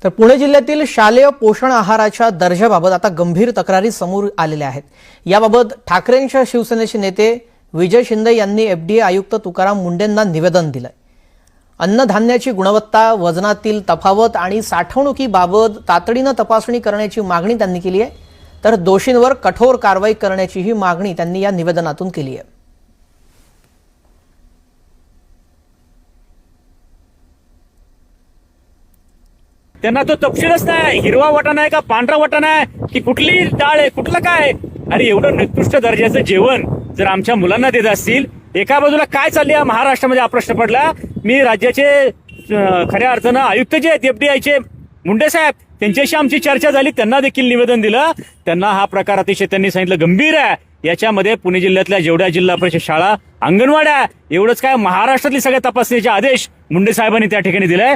तर पुणे जिल्ह्यातील शालेय पोषण आहाराच्या दर्जाबाबत आता गंभीर तक्रारी समोर आलेल्या आहेत। याबाबत ठाकरेंच्या शिवसेनेचे नेते विजय शिंदे यांनी एफडीए आयुक्त तुकाराम मुंडेंना निवेदन दिलंय। अन्नधान्याची गुणवत्ता, वजनातील तफावत आणि साठवणुकीबाबत तातडीने तपासणी करण्याची मागणी त्यांनी केली आहे। तर दोषींवर कठोर कारवाई करण्याचीही मागणी त्यांनी या निवेदनातून केली आहे। त्यांना तो तपशीलच नाही, हिरवा वाटाणा आहे का पांढरा वाटाणा आहे की कुठली डाळ आहे, कुठलं काय। अरे एवढं निकृष्ट दर्जाचं जेवण जर आमच्या मुलांना देत असतील, एका बाजूला काय चालले महाराष्ट्रामध्ये हा प्रश्न पडला। मी राज्याचे खऱ्या अर्थानं आयुक्त जे आहेत एफडीआयचे मुंडे साहेब, त्यांच्याशी आमची चर्चा झाली, त्यांना देखील निवेदन दिलं। त्यांना हा प्रकार अतिशय त्यांनी सांगितलं गंभीर आहे। याच्यामध्ये पुणे जिल्ह्यातल्या जेवढ्या जिल्हा परिषद शाळा, अंगणवाड्या, एवढंच काय महाराष्ट्रातली सगळ्या तपासणीचे आदेश मुंडे साहेबांनी त्या ठिकाणी दिलाय।